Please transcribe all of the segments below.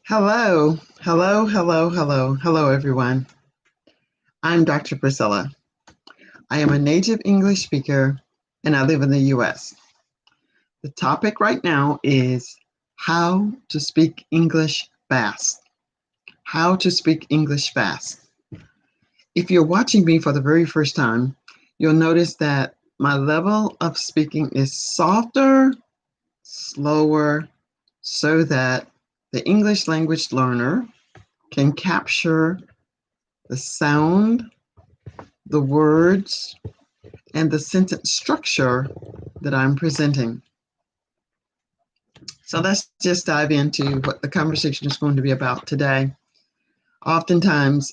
Hello, hello, everyone. I'm Dr. Priscilla. I am a native English speaker and I live in the US. The topic right now is how to speak English fast. How to speak English fast. If you're watching me for the very first time, you'll notice that my level of speaking is softer, slower, so that the English language learner can capture the sound, the words, and the sentence structure that I'm presenting. So let's just dive into what the conversation is going to be about today. Oftentimes,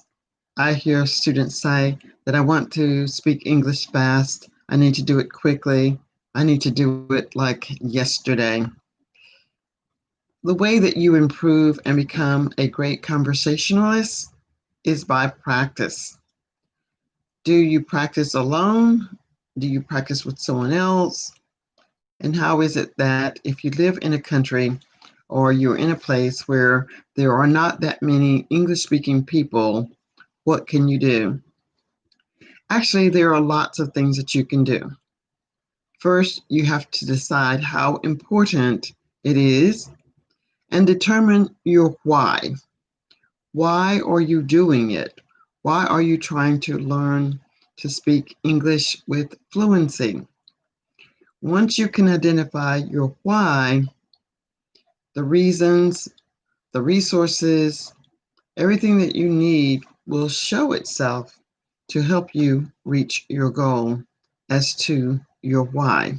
I hear students say that I want to speak English fast. I need to do it quickly. I need to do it like yesterday. The way that you improve and become a great conversationalist is by practice. Do you practice alone? Do you practice with someone else? And how is it that if you live in a country or you're in a place where there are not that many English speaking people, what can you do? Actually, there are lots of things that you can do. First, you have to decide how important it is and determine your why. Why are you doing it? Why are you trying to learn to speak English with fluency? Once you can identify your why, the reasons, the resources, everything that you need will show itself to help you reach your goal as to your why.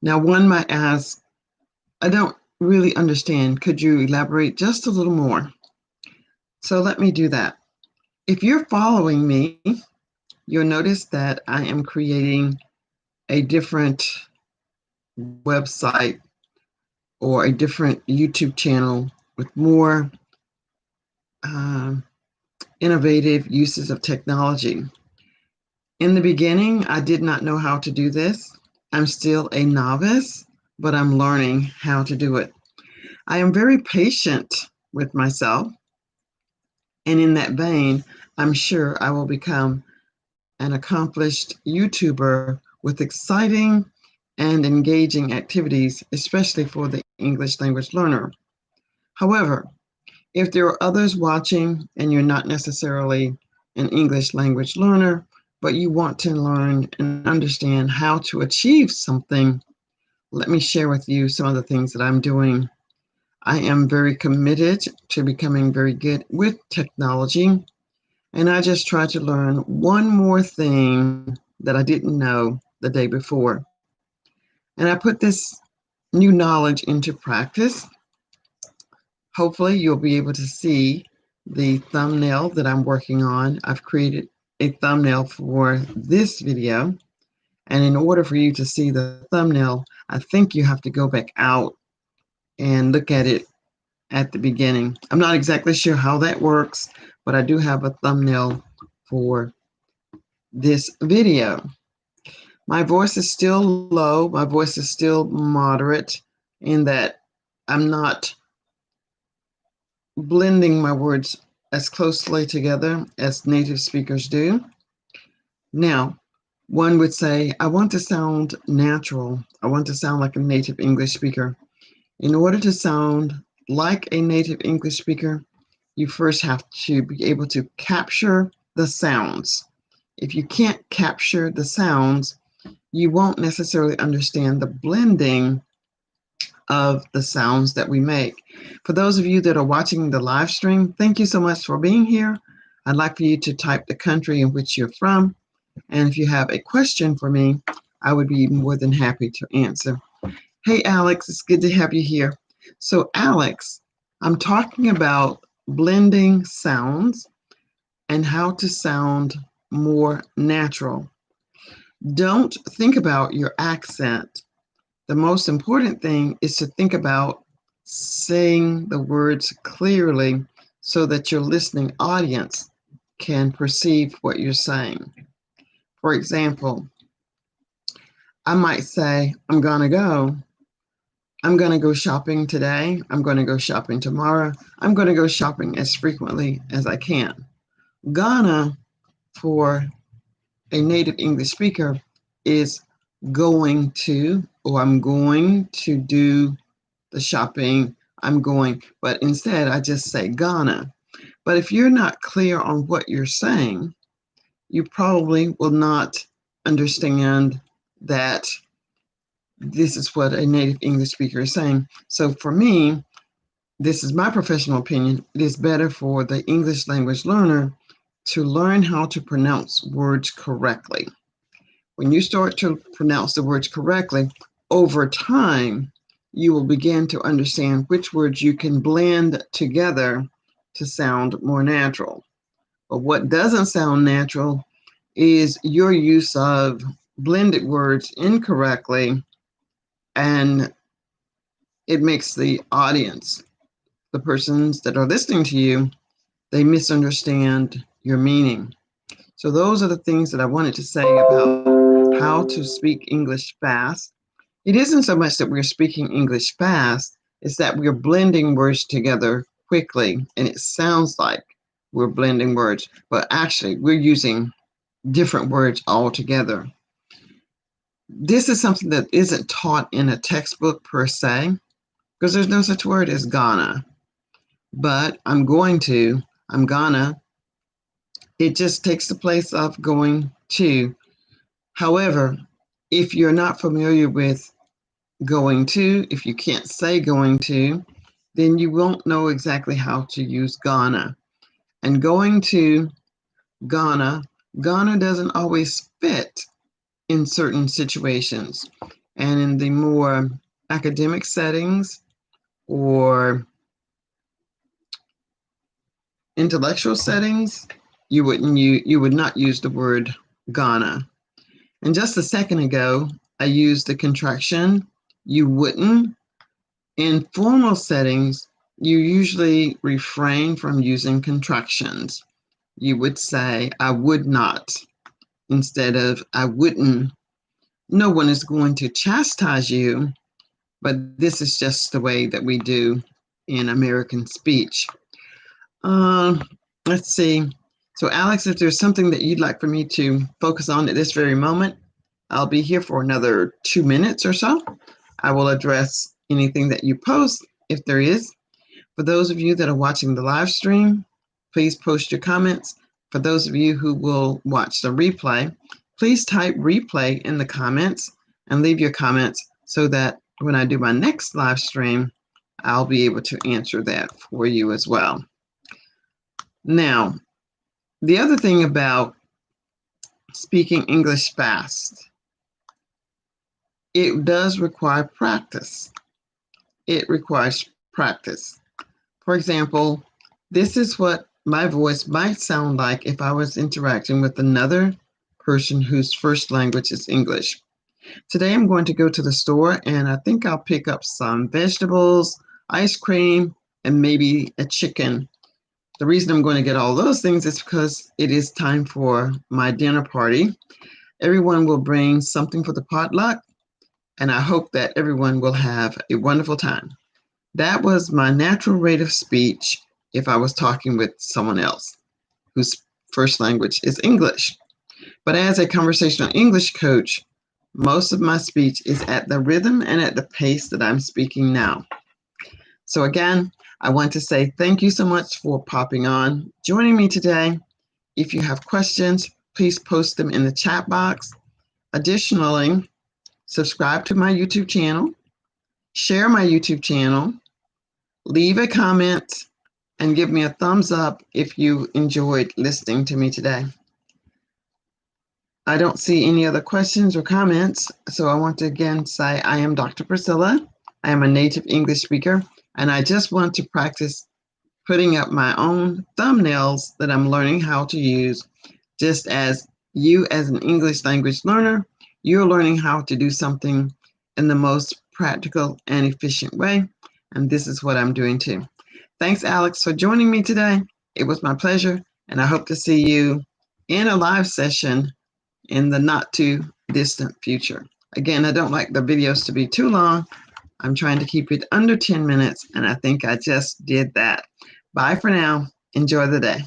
Now, one might ask, I don't really understand. Could you elaborate just a little more? So let me do that. If you're following me, you'll notice that I am creating a different website or a different YouTube channel with more innovative uses of technology. In the beginning, I did not know how to do this. I'm still a novice, but I'm learning how to do it. I am very patient with myself, and in that vein, I'm sure I will become an accomplished YouTuber with exciting and engaging activities, especially for the English language learner. However, if there are others watching and you're not necessarily an English language learner, but you want to learn and understand how to achieve something, let me share with you some of the things that I'm doing. I am very committed to becoming very good with technology, and I just try to learn one more thing that I didn't know the day before. And I put this new knowledge into practice. Hopefully, you'll be able to see the thumbnail that I'm working on. I've created a thumbnail for this video. And in order for you to see the thumbnail, I think you have to go back out and look at it at the beginning. I'm not exactly sure how that works, but I do have a thumbnail for this video. My voice is still low. My voice is still moderate in that I'm not blending my words as closely together as native speakers do. Now, one would say, I want to sound natural. I want to sound like a native English speaker. In order to sound like a native English speaker, you first have to be able to capture the sounds. If you can't capture the sounds, you won't necessarily understand the blending of the sounds that we make. For those of you that are watching the live stream, thank you so much for being here. I'd like for you to type the country in which you're from. And if you have a question for me, I would be more than happy to answer. Hey, Alex, it's good to have you here. So, Alex, I'm talking about blending sounds and how to sound more natural. Don't think about your accent. The most important thing is to think about saying the words clearly so that your listening audience can perceive what you're saying. For example, I might say, I'm gonna go. I'm going to go shopping today. I'm going to go shopping tomorrow. I'm going to go shopping as frequently as I can. Gonna, for a native English speaker, is going to, or I'm going to do the shopping. I'm going, but instead I just say gonna. But if you're not clear on what you're saying, you probably will not understand that this is what a native English speaker is saying. So for me, this is my professional opinion, it is better for the English language learner to learn how to pronounce words correctly. When you start to pronounce the words correctly, over time, you will begin to understand which words you can blend together to sound more natural. But what doesn't sound natural is your use of blended words incorrectly, and it makes the audience, the persons that are listening to you, they misunderstand your meaning. So those are the things that I wanted to say about how to speak English fast. It isn't so much that we're speaking English fast, it's that we're blending words together quickly, and it sounds like we're blending words, but actually we're using different words altogether. This is something that isn't taught in a textbook per se, because there's no such word as gonna. But I'm gonna, it just takes the place of going to. However, if you're not familiar with going to, if you can't say going to, then you won't know exactly how to use gonna. And going to, gonna, gonna doesn't always fit in certain situations. And in the more academic settings or intellectual settings, you would not use the word gonna. And just a second ago, I used the contraction you wouldn't. In formal settings, you usually refrain from using contractions. You would say, I would not, instead of I wouldn't. No one is going to chastise you, but this is just the way that we do in American speech. Let's see. So, Alex, if there's something that you'd like for me to focus on at this very moment, I'll be here for another 2 minutes or so. I will address anything that you post, if there is. For those of you that are watching the live stream, please post your comments. For those of you who will watch the replay, please type replay in the comments and leave your comments so that when I do my next live stream, I'll be able to answer that for you as well. Now, the other thing about speaking English fast, it does require practice. It requires practice. For example, this is what my voice might sound like if I was interacting with another person whose first language is English. Today I'm going to go to the store and I think I'll pick up some vegetables, ice cream, and maybe a chicken. The reason I'm going to get all those things is because it is time for my dinner party. Everyone will bring something for the potluck, and I hope that everyone will have a wonderful time. That was my natural rate of speech if I was talking with someone else whose first language is English. But as a conversational English coach, most of my speech is at the rhythm and at the pace that I'm speaking now. So again, I want to say thank you so much for popping on, joining me today. If you have questions, please post them in the chat box. Additionally, subscribe to my YouTube channel, share my YouTube channel, leave a comment, and give me a thumbs up if you enjoyed listening to me today. I don't see any other questions or comments, so I want to again say I am Dr. Priscilla. I am a native English speaker, and I just want to practice putting up my own thumbnails that I'm learning how to use, just as you as an English language learner, you're learning how to do something in the most practical and efficient way, and this is what I'm doing too. Thanks, Alex, for joining me today. It was my pleasure, and I hope to see you in a live session in the not too distant future. Again, I don't like the videos to be too long. I'm trying to keep it under 10 minutes, and I think I just did that. Bye for now. Enjoy the day.